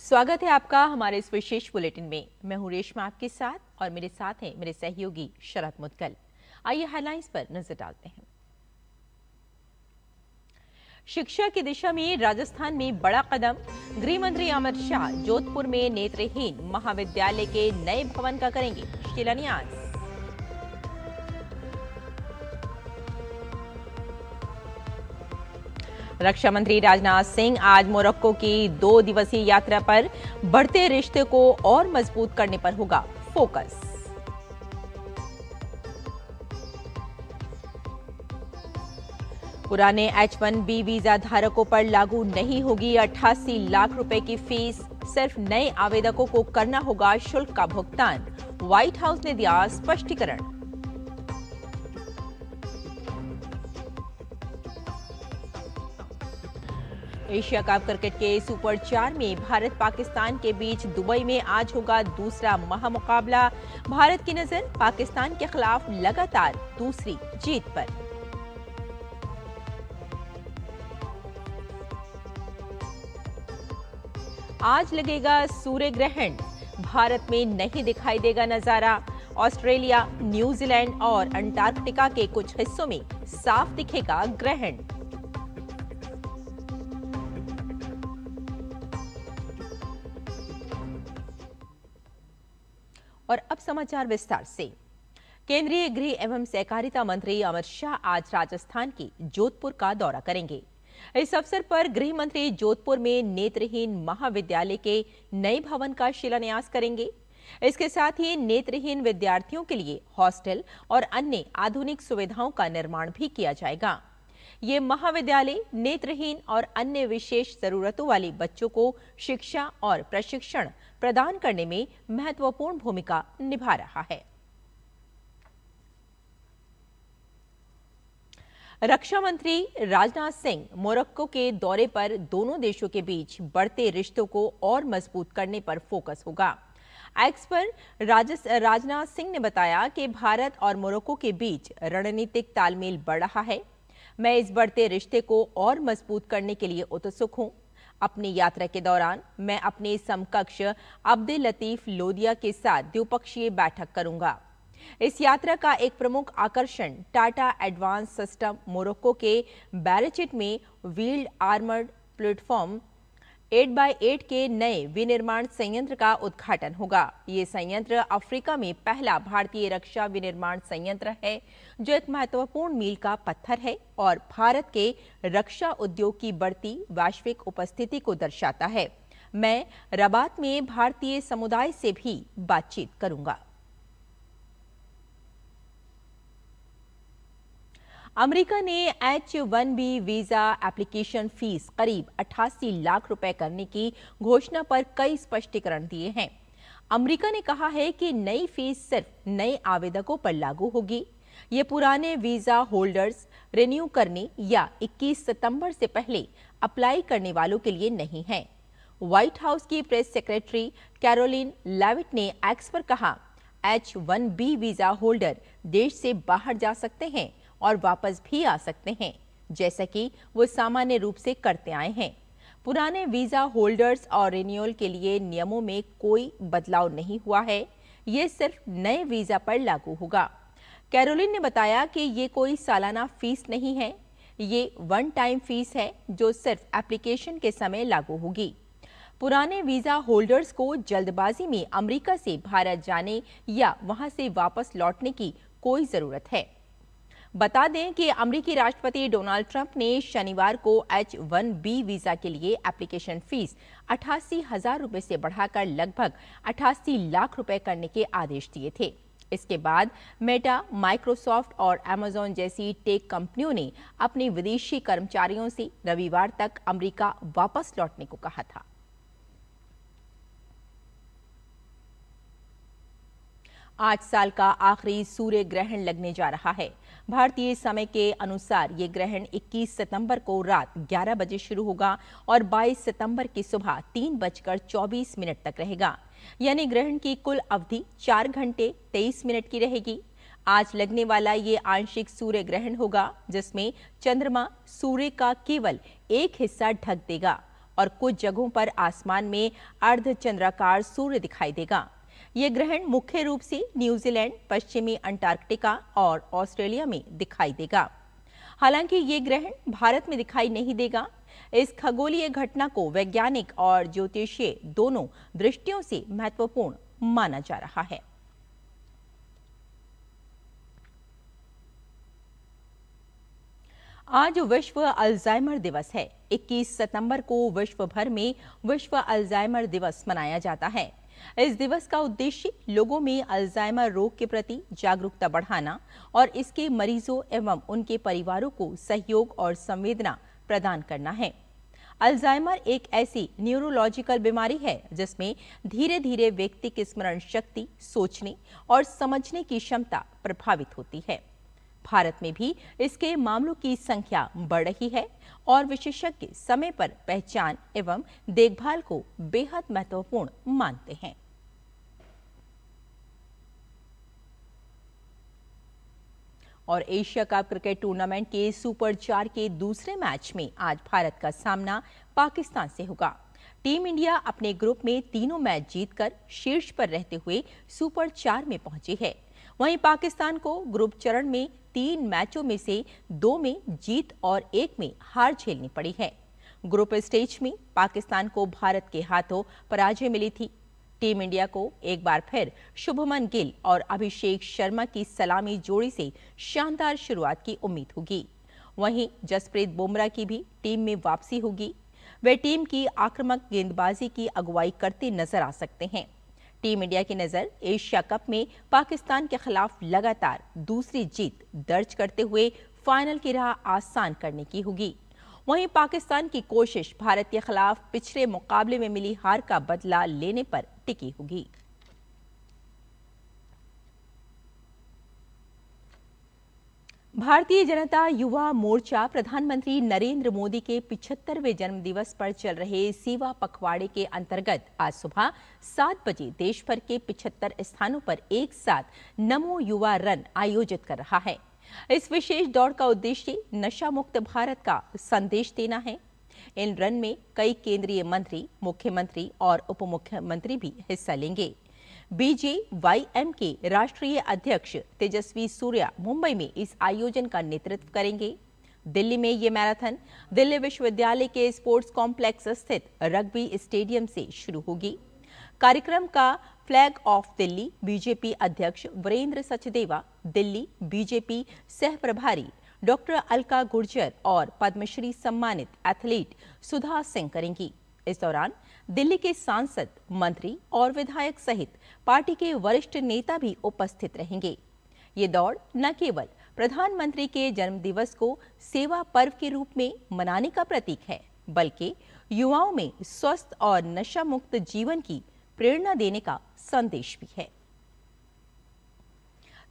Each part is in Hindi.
स्वागत है आपका हमारे इस विशेष बुलेटिन में। मैं हूं रेशमा आपके साथ और मेरे साथ हैं मेरे सहयोगी शरद मुदगल। आइए हेडलाइंस पर नजर डालते हैं। शिक्षा की दिशा में राजस्थान में बड़ा कदम। गृह मंत्री अमित शाह जोधपुर में नेत्रहीन महाविद्यालय के नए भवन का करेंगे शिलान्यास। रक्षा मंत्री राजनाथ सिंह आज मोरक्को की 2 दिवसीय यात्रा पर। बढ़ते रिश्ते को और मजबूत करने पर होगा फोकस। पुराने H-1B वीजा धारकों पर लागू नहीं होगी 88 लाख रुपए की फीस। सिर्फ नए आवेदकों को करना होगा शुल्क का भुगतान। व्हाइट हाउस ने दिया स्पष्टीकरण। एशिया कप क्रिकेट के सुपर 4 में भारत पाकिस्तान के बीच दुबई में आज होगा दूसरा महामुकाबला। भारत की नजर पाकिस्तान के खिलाफ लगातार दूसरी जीत पर। आज लगेगा सूर्य ग्रहण। भारत में नहीं दिखाई देगा नजारा। ऑस्ट्रेलिया, न्यूजीलैंड और अंटार्कटिका के कुछ हिस्सों में साफ दिखेगा ग्रहण। और अब समाचार विस्तार से। केंद्रीय गृह एवं सहकारिता मंत्री अमित शाह आज राजस्थान के जोधपुर का दौरा करेंगे। इस अवसर पर गृह मंत्री जोधपुर में नेत्रहीन महाविद्यालय के नए भवन का शिलान्यास करेंगे। इसके साथ ही नेत्रहीन विद्यार्थियों के लिए हॉस्टल और अन्य आधुनिक सुविधाओं का निर्माण भी किया जाएगा। ये महाविद्यालय नेत्रहीन और अन्य विशेष जरूरतों वाले बच्चों को शिक्षा और प्रशिक्षण प्रदान करने में महत्वपूर्ण भूमिका निभा रहा है। रक्षा मंत्री राजनाथ सिंह मोरक्को के दौरे पर दोनों देशों के बीच बढ़ते रिश्तों को और मजबूत करने पर फोकस होगा। एक्स पर राजनाथ सिंह ने बताया कि भारत और मोरक्को के बीच रणनीतिक तालमेल बढ़ रहा है। मैं इस बढ़ते रिश्ते को और मजबूत करने के लिए उत्सुक हूं। अपनी यात्रा के दौरान मैं अपने समकक्ष अब्दुल लतीफ लोदिया के साथ द्विपक्षीय बैठक करूंगा। इस यात्रा का एक प्रमुख आकर्षण टाटा एडवांस सिस्टम मोरक्को के बैरचिट में व्हील्ड आर्मर्ड प्लेटफॉर्म 8x8 के नए विनिर्माण संयंत्र का उद्घाटन होगा। ये संयंत्र अफ्रीका में पहला भारतीय रक्षा विनिर्माण संयंत्र है, जो एक महत्वपूर्ण मील का पत्थर है और भारत के रक्षा उद्योग की बढ़ती वैश्विक उपस्थिति को दर्शाता है। मैं रबात में भारतीय समुदाय से भी बातचीत करूंगा। अमेरिका ने H-1B वीजा एप्लीकेशन फीस करीब 88 लाख रुपए करने की घोषणा पर कई स्पष्टीकरण दिए हैं। अमेरिका ने कहा है कि नई फीस सिर्फ नए आवेदकों पर लागू होगी। ये पुराने वीजा होल्डर्स रिन्यू करने या 21 सितंबर से पहले अप्लाई करने वालों के लिए नहीं है। व्हाइट हाउस की प्रेस सेक्रेटरी कैरोलिन लेविट ने एक्स पर कहा, H-1B वीजा होल्डर देश से बाहर जा सकते हैं और वापस भी आ सकते हैं, जैसा कि वो सामान्य रूप से करते आए हैं। पुराने वीजा होल्डर्स और रिन्यूअल के लिए नियमों में कोई बदलाव नहीं हुआ है। ये सिर्फ नए वीजा पर लागू होगा। कैरोलिन ने बताया कि ये कोई सालाना फीस नहीं है, ये वन टाइम फीस है जो सिर्फ एप्लीकेशन के समय लागू होगी। पुराने वीजा होल्डर्स को जल्दबाजी में अमेरिका से भारत जाने या वहां से वापस लौटने की कोई जरूरत है। बता दें कि अमेरिकी राष्ट्रपति डोनाल्ड ट्रंप ने शनिवार को H-1B वीजा के लिए एप्लीकेशन फीस 88,000 रुपए से बढ़ाकर लगभग 88 लाख रुपए करने के आदेश दिए थे। इसके बाद मेटा, माइक्रोसॉफ्ट और अमेज़न जैसी टेक कंपनियों ने अपने विदेशी कर्मचारियों से रविवार तक अमेरिका वापस लौटने को कहा था। आज साल का आखिरी सूर्य ग्रहण लगने जा रहा है। भारतीय समय के अनुसार ये ग्रहण 21 सितंबर को रात 11 बजे शुरू होगा और 22 सितंबर की सुबह 3:24 तक रहेगा। यानी ग्रहण की कुल अवधि 4 घंटे 23 मिनट की रहेगी। आज लगने वाला ये आंशिक सूर्य ग्रहण होगा, जिसमें चंद्रमा सूर्य का केवल एक हिस्सा ढक देगा। और कुछ जगहों पर आसमान में अर्धचंद्राकार सूर्य दिखाई देगा। ये ग्रहण मुख्य रूप से न्यूजीलैंड, पश्चिमी अंटार्कटिका और ऑस्ट्रेलिया में दिखाई देगा। हालांकि ये ग्रहण भारत में दिखाई नहीं देगा। इस खगोलीय घटना को वैज्ञानिक और ज्योतिषीय दोनों दृष्टियों से महत्वपूर्ण माना जा रहा है। आज विश्व अल्जाइमर दिवस है। 21 सितंबर को विश्व भर में विश्व अल्जाइमर दिवस मनाया जाता है। इस दिवस का उद्देश्य लोगों में अल्जाइमर रोग के प्रति जागरूकता बढ़ाना और इसके मरीजों एवं उनके परिवारों को सहयोग और संवेदना प्रदान करना है। अल्जाइमर एक ऐसी न्यूरोलॉजिकल बीमारी है जिसमें धीरे धीरे व्यक्ति की स्मरण शक्ति, सोचने और समझने की क्षमता प्रभावित होती है। भारत में भी इसके मामलों की संख्या बढ़ रही है और विशेषज्ञ समय पर पहचान एवं देखभाल को बेहद महत्वपूर्ण मानते हैं। और एशिया कप क्रिकेट टूर्नामेंट के सुपर 4 के दूसरे मैच में आज भारत का सामना पाकिस्तान से होगा। टीम इंडिया अपने ग्रुप में तीनों मैच जीतकर शीर्ष पर रहते हुए सुपर 4 में पहुंची है। वहीं पाकिस्तान को ग्रुप चरण में 3 मैचों में से 2 में जीत और 1 में हार झेलनी पड़ी है। ग्रुप स्टेज में पाकिस्तान को भारत के हाथों पराजय मिली थी। टीम इंडिया को एक बार फिर शुभमन गिल और अभिषेक शर्मा की सलामी जोड़ी से शानदार शुरुआत की उम्मीद होगी। वहीं जसप्रीत बुमराह की भी टीम में वापसी होगी। वे टीम की आक्रामक गेंदबाजी की अगुवाई करते नजर आ सकते हैं। टीम इंडिया की नजर एशिया कप में पाकिस्तान के खिलाफ लगातार दूसरी जीत दर्ज करते हुए फाइनल की राह आसान करने की होगी। वहीं पाकिस्तान की कोशिश भारत के खिलाफ पिछले मुकाबले में मिली हार का बदला लेने पर टिकी होगी। भारतीय जनता युवा मोर्चा प्रधानमंत्री नरेंद्र मोदी के 75वें जन्मदिवस पर चल रहे सेवा पखवाड़े के अंतर्गत आज सुबह 7 बजे देश भर के 75 स्थानों पर एक साथ नमो युवा रन आयोजित कर रहा है। इस विशेष दौड़ का उद्देश्य नशा मुक्त भारत का संदेश देना है। इन रन में कई केंद्रीय मंत्री, मुख्यमंत्री और उप मुख्यमंत्री भी हिस्सा लेंगे। BJYM के राष्ट्रीय अध्यक्ष तेजस्वी सूर्या मुंबई में इस आयोजन का नेतृत्व करेंगे। दिल्ली में ये मैराथन दिल्ली विश्वविद्यालय के स्पोर्ट्स कॉम्प्लेक्स स्थित रग्बी स्टेडियम से शुरू होगी। कार्यक्रम का फ्लैग ऑफ दिल्ली बीजेपी अध्यक्ष वीरेंद्र सचदेवा, दिल्ली बीजेपी सह प्रभारी डॉक्टर अलका गुर्जर और पद्मश्री सम्मानित एथलीट सुधा सिंह करेंगी। इस दौरान दिल्ली के सांसद, मंत्री और विधायक सहित पार्टी के वरिष्ठ नेता भी उपस्थित रहेंगे। ये दौड़ न केवल प्रधानमंत्री के जन्मदिवस को सेवा पर्व के रूप में मनाने का प्रतीक है, बल्कि युवाओं में स्वस्थ और नशा मुक्त जीवन की प्रेरणा देने का संदेश भी है।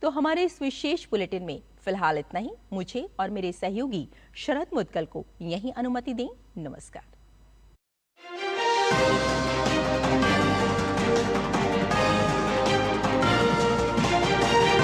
तो हमारे इस विशेष बुलेटिन में फिलहाल इतना ही। मुझे और मेरे सहयोगी शरद मुदगल को यहीं अनुमति दें। नमस्कार।